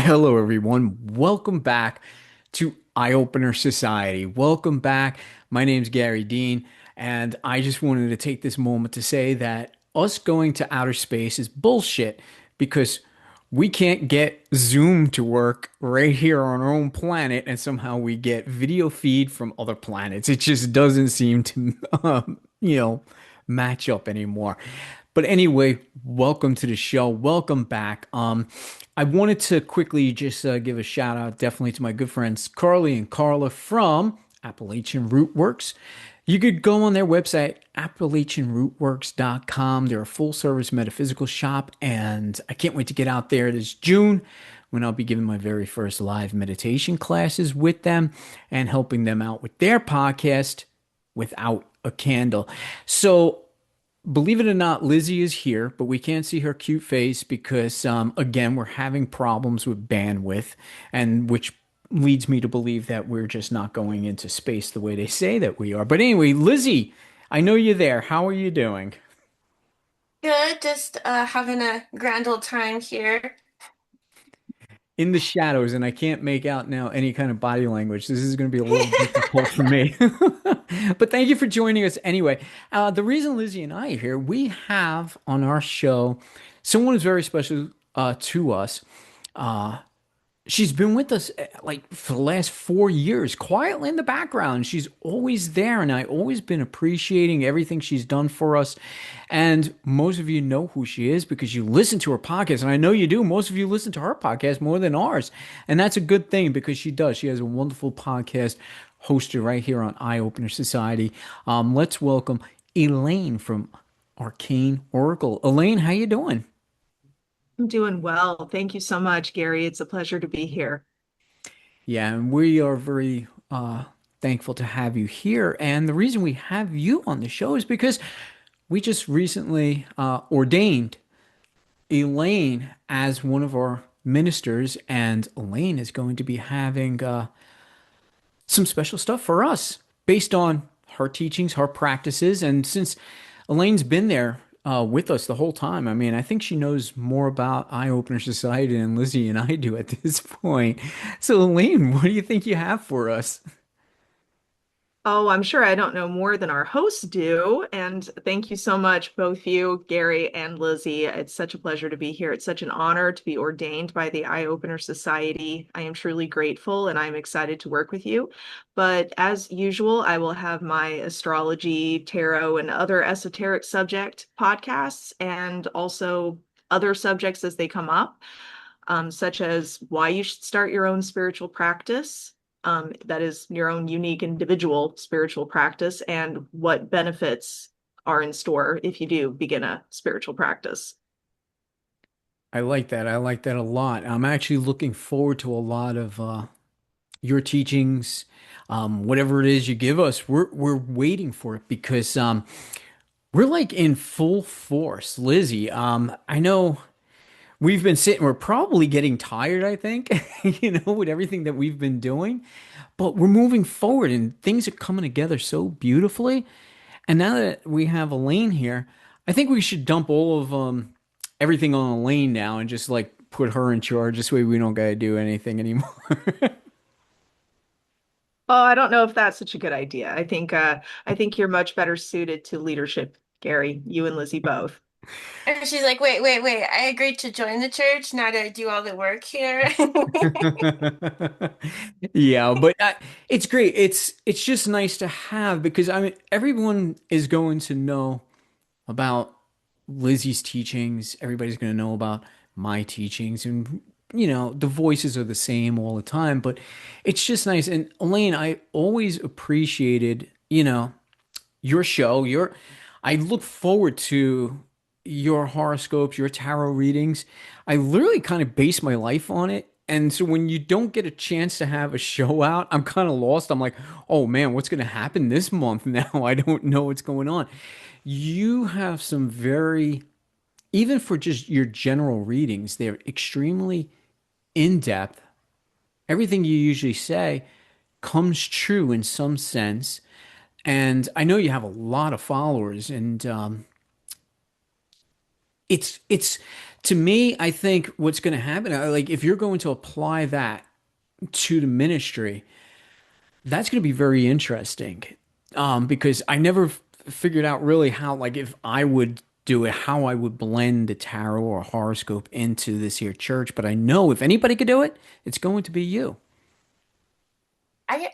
Hello, everyone. Welcome back to Eye Opener Society. Welcome back. My name's Gary Dean, and I just wanted to take this moment to say that us going to outer space is bullshit because we can't get Zoom to work right here on our own planet, and somehow we get video feed from other planets. It just doesn't seem to, match up anymore. But anyway, welcome to the show. Welcome back. I wanted to quickly just give a shout out, definitely to my good friends Carly and Carla from Appalachian Rootworks. You could go on their website, AppalachianRootworks.com. They're a full service metaphysical shop, and I can't wait to get out there this June when I'll be giving my very first live meditation classes with them and helping them out with their podcast without a candle. So, believe it or not, Lizzie is here, but we can't see her cute face because, again, we're having problems with bandwidth, and which leads me to believe that we're just not going into space the way they say that we are. But anyway, Lizzie, I know you're there. How are you doing? Good, just having a grand old time here. In the shadows, and I can't make out now any kind of body language. This is going to be a little difficult for me. But thank you for joining us anyway. The reason Lizzie and I are here, we have on our show someone who's very special to us. Uh, She's been with us like for the last 4 years, quietly in the background. She's always there, and I've always been appreciating everything she's done for us. And most of you know who she is because you listen to her podcast, and I know you do. Most of you listen to her podcast more than ours, and that's a good thing because she does. She has a wonderful podcast hosted right here on Eye Opener Society. Let's welcome Elaine from Arcane Oracle. Elaine, how you doing? I'm doing well. Thank you so much, Gary. It's a pleasure to be here. Yeah, and we are very thankful to have you here. And the reason we have you on the show is because we just recently ordained Elaine as one of our ministers, and Elaine is going to be having some special stuff for us based on her teachings, her practices. And since Elaine's been there with us the whole time, I mean, I think she knows more about Eye Opener Society than Lizzie and I do at this point. So, Elaine, what do you think you have for us? Oh, I'm sure I don't know more than our hosts do. And thank you so much, both you, Gary and Lizzie. It's such a pleasure to be here. It's such an honor to be ordained by the Eye Opener Society. I am truly grateful and I'm excited to work with you. But as usual, I will have my astrology, tarot, and other esoteric subject podcasts and also other subjects as they come up, such as why you should start your own spiritual practice, that is your own unique individual spiritual practice, and what benefits are in store if you do begin a spiritual practice. I like that. I like that a lot. I'm actually looking forward to a lot of your teachings, whatever it is you give us. We're waiting for it because we're like in full force, Lizzie. I know we've been sitting. We're probably getting tired, I think, with everything that we've been doing, but we're moving forward and things are coming together so beautifully. And now that we have Elaine here, I think we should dump all of everything on Elaine now and just like put her in charge. This way we don't gotta do anything anymore. Oh, I don't know if that's such a good idea. I think you're much better suited to leadership, Gary, you and Lizzie both. And she's like, wait, wait, wait. I agreed to join the church. Now to do all the work here. Yeah, but it's great. It's just nice to have because I mean everyone is going to know about Lizzie's teachings. Everybody's going to know about my teachings, and the voices are the same all the time. But it's just nice. And Elaine, I always appreciated your show. I look forward to your horoscopes, your tarot readings. I literally kind of base my life on it. And so when you don't get a chance to have a show out, I'm kind of lost. I'm like, oh man, what's going to happen this month now? I don't know what's going on. You have some very, even for just your general readings, they're extremely in depth. Everything you usually say comes true in some sense. And I know you have a lot of followers, and it's To me, I think what's going to happen, like if you're going to apply that to the ministry, that's going to be very interesting. Because I never figured out really how, like, if I would do it, how I would blend the tarot or horoscope into this here church. But I know if anybody could do it, it's going to be you.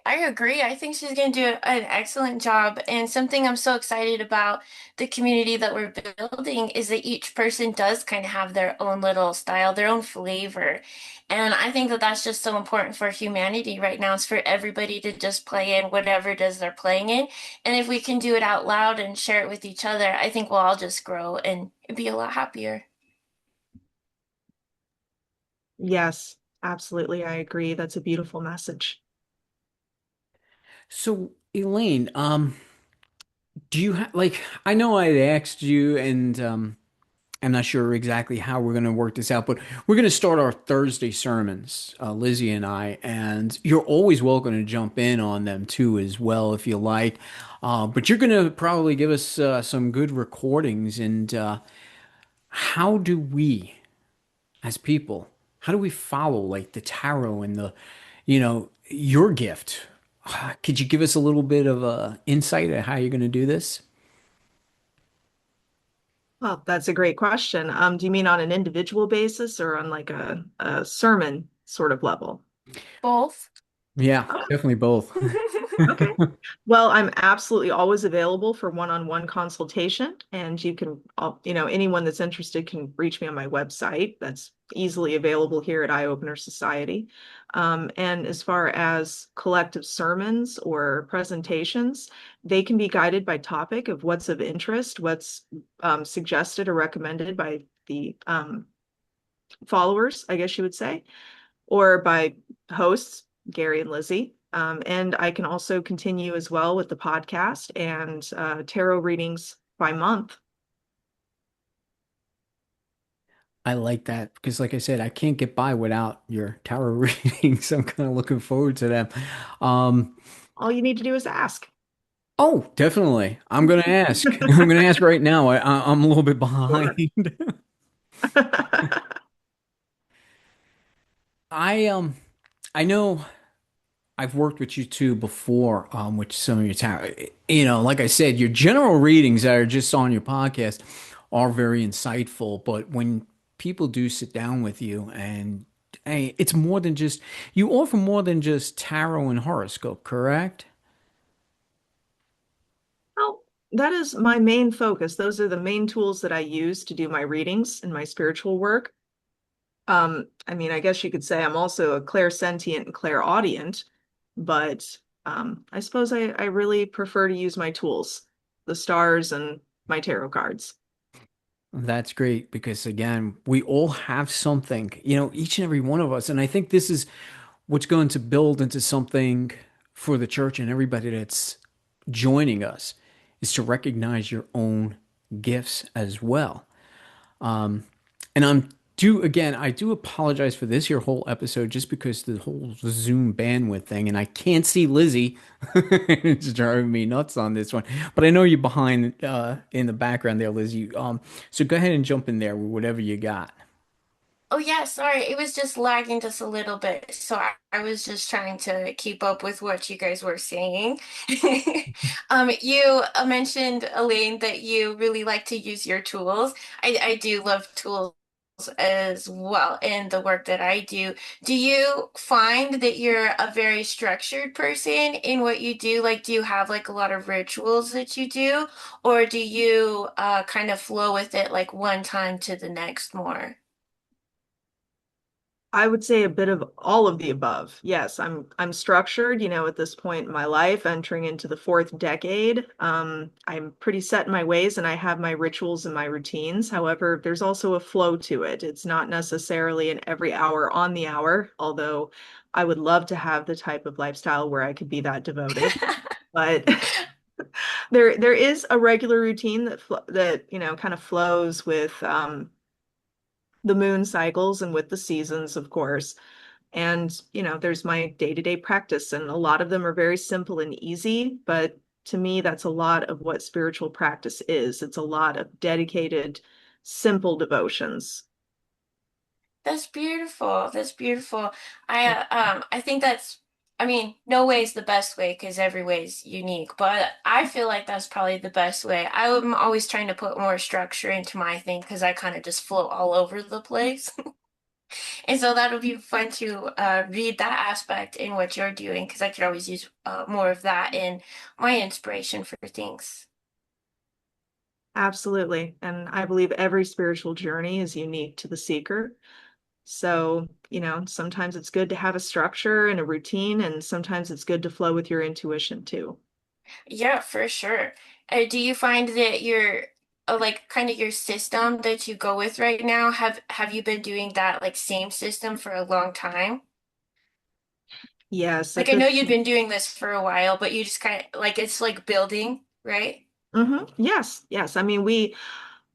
I agree. I think she's going to do an excellent job. And something I'm so excited about the community that we're building is that each person does kind of have their own little style, their own flavor. And I think that that's just so important for humanity right now is for everybody to just play in whatever it is they're playing in. And if we can do it out loud and share it with each other, I think we'll all just grow and be a lot happier. Yes, absolutely. I agree. That's a beautiful message. So, Elaine, do you have like I know I asked you and I'm not sure exactly how we're going to work this out, but we're going to start our Thursday sermons, Lizzie and I, and you're always welcome to jump in on them too, as well, if you like. But you're going to probably give us some good recordings. And how do we, as people, how do we follow like the tarot and your gift? Could you give us a little bit of insight at how you're going to do this? Well, that's a great question. Do you mean on an individual basis or on like a sermon sort of level? Both. Yeah, definitely both. Okay. Well, I'm absolutely always available for one-on-one consultation, and you can, anyone that's interested can reach me on my website. That's easily available here at Eye Opener Society. And as far as collective sermons or presentations, they can be guided by topic of what's of interest, what's suggested or recommended by the followers, I guess you would say, or by hosts, Gary and Lizzie. And I can also continue as well with the podcast and tarot readings by month. I like that because, like I said, I can't get by without your tarot readings. I'm kind of looking forward to them. Um, All you need to do is ask. oh, definitely. I'm gonna ask. I'm gonna ask right now. I'm a little bit behind. Sure. I I know I've worked with you too before, with some of your tarot. Like I said, your general readings that are just on your podcast are very insightful. But when people do sit down with you and hey, it's more than just you offer more than just tarot and horoscope, correct? Well, that is my main focus. Those are the main tools that I use to do my readings and my spiritual work. I mean, I guess you could say I'm also a clairsentient and clairaudient, but I suppose I really prefer to use my tools, the stars and my tarot cards. That's great because again, we all have something, each and every one of us. And I think this is what's going to build into something for the church and everybody that's joining us is to recognize your own gifts as well. And I do apologize for this, your whole episode, just because the whole Zoom bandwidth thing, and I can't see Lizzie. It's driving me nuts on this one. But I know you're behind in the background there, Lizzie. So go ahead and jump in there with whatever you got. Oh yeah, sorry. It was just lagging just a little bit. So I was just trying to keep up with what you guys were saying. You mentioned, Elaine, that you really like to use your tools. I do love tools as well in the work that I do. Do you find that you're a very structured person in what you do? Like, do you have like a lot of rituals that you do, or do you kind of flow with it like one time to the next more? I would say a bit of all of the above. Yes, I'm structured, at this point in my life, entering into the fourth decade. I'm pretty set in my ways and I have my rituals and my routines. However, there's also a flow to it. It's not necessarily an every hour on the hour, although I would love to have the type of lifestyle where I could be that devoted. But there is a regular routine that kind of flows with the moon cycles and with the seasons, of course. And, there's my day-to-day practice, and a lot of them are very simple and easy, but to me, that's a lot of what spiritual practice is. It's a lot of dedicated, simple devotions. That's beautiful. That's beautiful. I think that's, I mean, no way is the best way because every way is unique, but I feel like that's probably the best way. I'm always trying to put more structure into my thing because I kind of just float all over the place. And so that'll be fun to read that aspect in what you're doing because I could always use more of that in my inspiration for things. Absolutely. And I believe every spiritual journey is unique to the seeker. So, sometimes it's good to have a structure and a routine, and sometimes it's good to flow with your intuition too. Yeah, for sure. Do you find that your like kind of your system that you go with right now, have you been doing that like same system for a long time? Yes, Like at I know this you'd been doing this for a while, but you just kind of like it's like building, right? Yes, yes. I mean,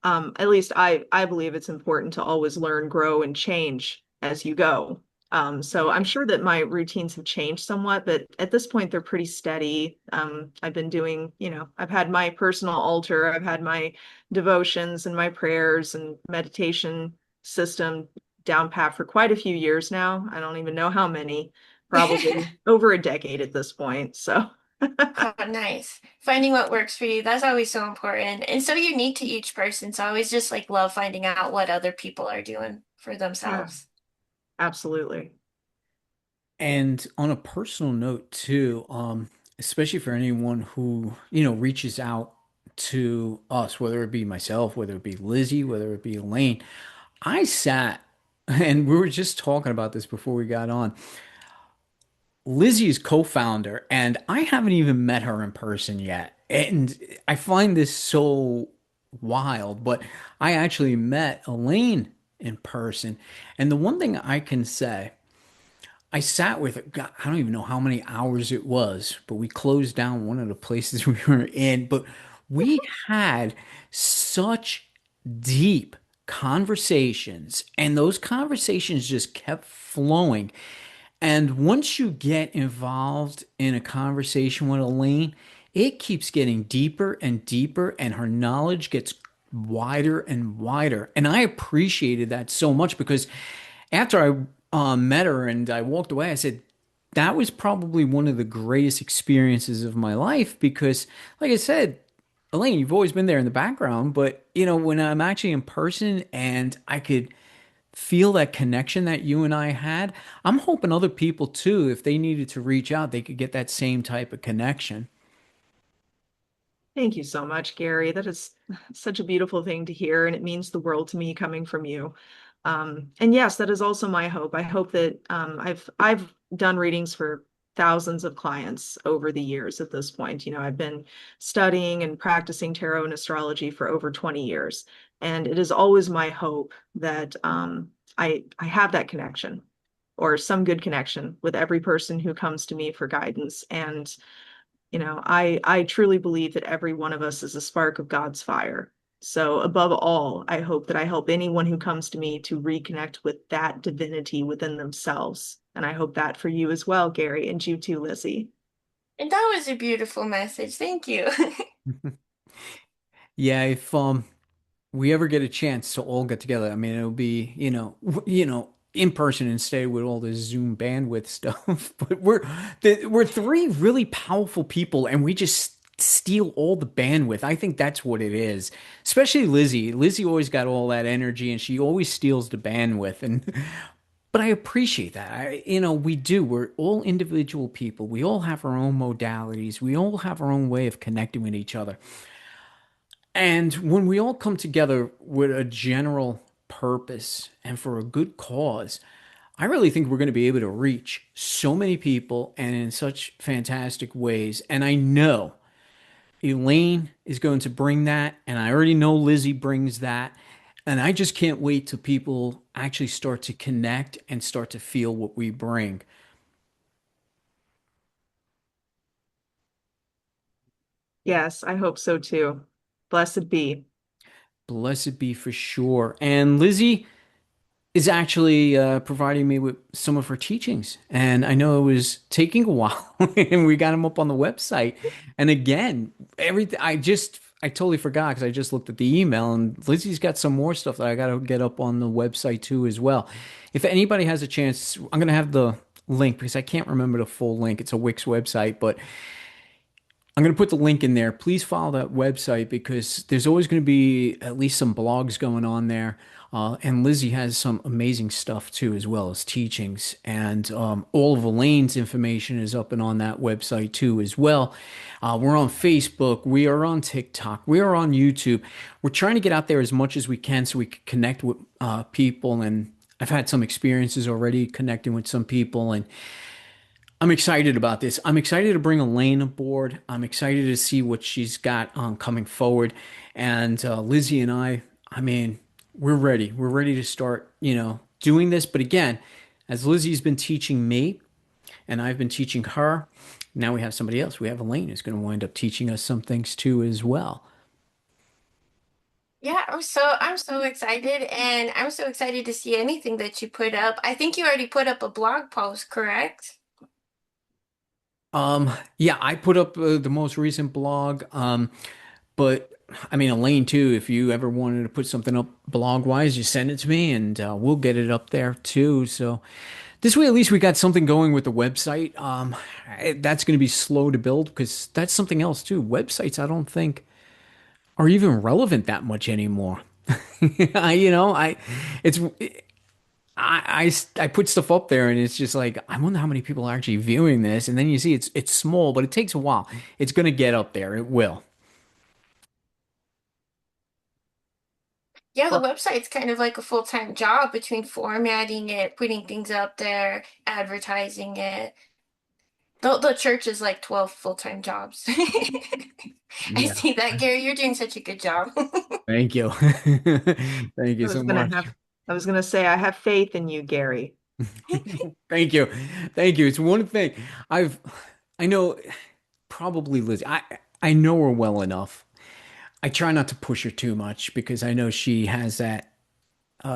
at least I believe it's important to always learn, grow, and change as you go. So I'm Right. sure that my routines have changed somewhat, but at this point they're pretty steady. I've been doing, I've had my personal altar, I've had my devotions and my prayers and meditation system down pat for quite a few years now. I don't even know how many, probably over a decade at this point. So Oh, nice. Finding what works for you, that's always so important and so unique to each person. So I always just like love finding out what other people are doing for yeah, themselves. absolutely. And on a personal note too, especially for anyone who, reaches out to us, whether it be myself, whether it be Lizzie, whether it be Elaine, I sat and we were just talking about this before we got on. Lizzie's co-founder, and I haven't even met her in person yet. And I find this so wild, but I actually met Elaine in person. And the one thing I can say, I sat with her, God, I don't even know how many hours it was, but we closed down one of the places we were in. But we had such deep conversations, and those conversations just kept flowing. And once you get involved in a conversation with Elaine, it keeps getting deeper and deeper, and her knowledge gets wider and wider. And I appreciated that so much because after I met her and I walked away, I said, that was probably one of the greatest experiences of my life because, like I said, Elaine, you've always been there in the background, but when I'm actually in person and I could feel that connection that you and I had, I'm hoping other people too, if they needed to reach out, they could get that same type of connection. Thank you so much, Gary. That is such a beautiful thing to hear, and it means the world to me coming from you. And yes, that is also my hope. I hope that I've done readings for thousands of clients over the years at this point. I've been studying and practicing tarot and astrology for over 20 years, and it is always my hope that I have that connection or some good connection with every person who comes to me for guidance. And I truly believe that every one of us is a spark of God's fire. So above all, I hope that I help anyone who comes to me to reconnect with that divinity within themselves. And I hope that for you as well, Gary, and you too, Lizzie. And that was a beautiful message. Thank you. Yeah, if we ever get a chance to all get together, I mean, it'll be, in person instead with all the Zoom bandwidth stuff. But we're three really powerful people, and we just steal all the bandwidth. I think that's what it is. Especially Lizzie. Lizzie always got all that energy, and she always steals the bandwidth. And but I appreciate that. We do. We're all individual people. We all have our own modalities. We all have our own way of connecting with each other. And when we all come together with a general purpose and for a good cause, I really think we're going to be able to reach so many people and in such fantastic ways. And I know Elaine is going to bring that, and I already know Lizzie brings that. And I just can't wait till people actually start to connect and start to feel what we bring. Yes, I hope so too. Blessed be. Blessed be for sure. And Lizzie is actually providing me with some of her teachings. And I know it was taking a while, and we got them up on the website. And again, everything, I totally forgot because I just looked at the email and Lizzie's got some more stuff that I got to get up on the website too as well. If anybody has a chance, I'm gonna have the link because I can't remember the full link. It's a Wix website, but I'm going to put the link in there. Please follow that website because there's always going to be at least some blogs going on there. And Lizzie has some amazing stuff too, as well as teachings. And all of Elaine's information is up and on that website too, as well. We're on Facebook. We are on TikTok. We are on YouTube. We're trying to get out there as much as we can so we can connect with people. And I've had some experiences already connecting with some people. And I'm excited about this. I'm excited to bring Elaine aboard. I'm excited to see what she's got coming forward. And Lizzie and I mean, we're ready. We're ready to start, doing this. But again, as Lizzie's been teaching me and I've been teaching her, now we have somebody else. We have Elaine who's going to wind up teaching us some things too as well. Yeah, I'm so excited, and I'm so excited to see anything that you put up. I think you already put up a blog post, correct? Yeah, I put up the most recent blog. But I mean, Elaine too, if you ever wanted to put something up blog wise, you send it to me and we'll get it up there too. So this way, at least we got something going with the website. That's going to be slow to build because that's something else too. Websites, I don't think are even relevant that much anymore. It's, I put stuff up there and it's just like, I wonder how many people are actually viewing this. And then you see it's small, but it takes a while. It's going to get up there. It will. Yeah, the Well, website's kind of like a full-time job between formatting it, putting things up there, advertising it. The church is like 12 full-time jobs. I Yeah. see that, Gary. You're doing such a good job. Thank you. Thank you I was so gonna much. have, I was gonna say I have faith in you, Gary. Thank you. Thank you. It's one thing I've I know probably Liz. I know her well enough. I try not to push her too much because I know she has that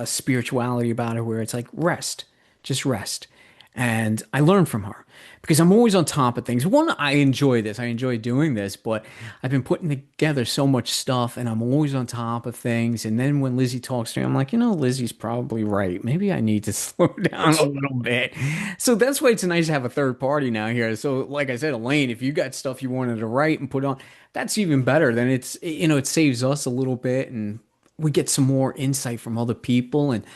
spirituality about her where it's like rest, just rest. And I learn from her because I'm always on top of things. One, I enjoy this. I enjoy doing this, but I've been putting together so much stuff and I'm always on top of things. And then when Lizzie talks to me, I'm like, Lizzie's probably right. Maybe I need to slow down a little bit. So that's why it's nice to have a third party now here. So, like I said, Elaine, if you got stuff you wanted to write and put on, that's even better. Then it saves us a little bit and we get some more insight from other people. And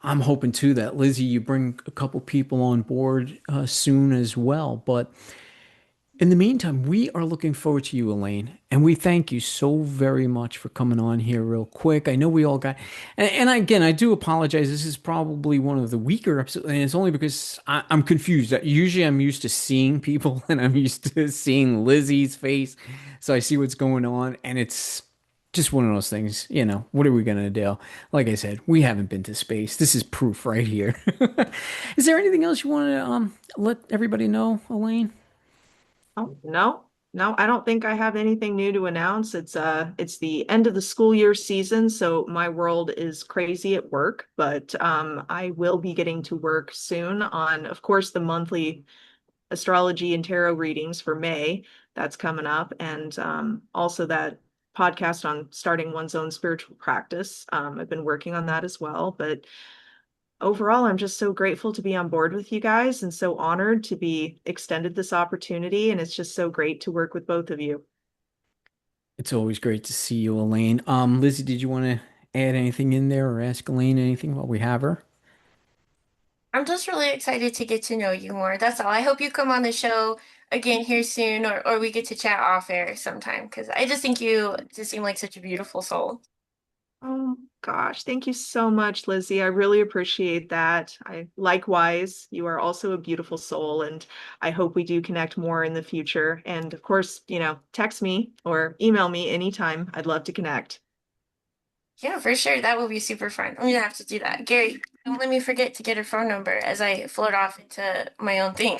I'm hoping too that Lizzie, you bring a couple people on board soon as well. But in the meantime, we are looking forward to you, Elaine, and we thank you so very much for coming on here real quick. I know we all got, and again, I do apologize. This is probably one of the weaker episodes, and it's only because I'm confused. Usually, I'm used to seeing people, and I'm used to seeing Lizzie's face, so I see what's going on, and it's just one of those things. What are we gonna do? Like I said, we haven't been to space. This is proof right here. Is there anything else you want to let everybody know, Elaine? Oh, no, no, I don't think I have anything new to announce. It's the end of the school year season, so my world is crazy at work, but I will be getting to work soon on, of course, the monthly astrology and tarot readings for May. That's coming up, and also that podcast on starting one's own spiritual practice. I've been working on that as well, but overall, I'm just so grateful to be on board with you guys and so honored to be extended this opportunity. And it's just so great to work with both of you. It's always great to see you, Elaine. Lizzie, did you want to add anything in there or ask Elaine anything while we have her? I'm just really excited to get to know you more. That's all. I hope you come on the show again here soon, or we get to chat off air sometime because I just think you just seem like such a beautiful soul. Oh gosh, thank you so much, Lizzie. I really appreciate that. I likewise, you are also a beautiful soul, and I hope we do connect more in the future. And of course, text me or email me anytime. I'd love to connect. Yeah, for sure. That will be super fun. I'm gonna have to do that. Gary, don't let me forget to get her phone number as I float off into my own thing.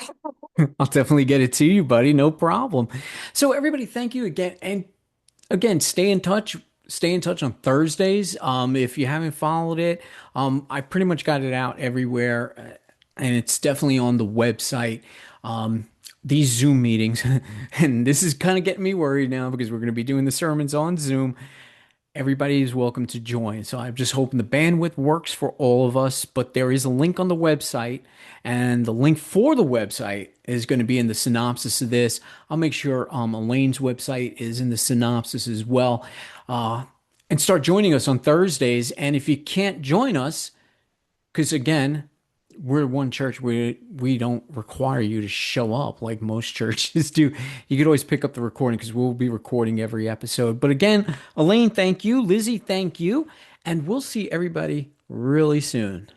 I'll definitely get it to you, buddy. No problem. So, everybody, thank you again. And again, stay in touch. Stay in touch on Thursdays. If you haven't followed it, I pretty much got it out everywhere, and it's definitely on the website. These Zoom meetings, and this is kind of getting me worried now because we're going to be doing the sermons on Zoom. Everybody is welcome to join. So I'm just hoping the bandwidth works for all of us. But there is a link on the website, and the link for the website is going to be in the synopsis of this. I'll make sure Elaine's website is in the synopsis as well. Uh, and start joining us on Thursdays. And if you can't join us, because again, we're one church where we don't require you to show up like most churches do. You could always pick up the recording because we'll be recording every episode. But again, Elaine, thank you. Lizzie, thank you. And we'll see everybody really soon.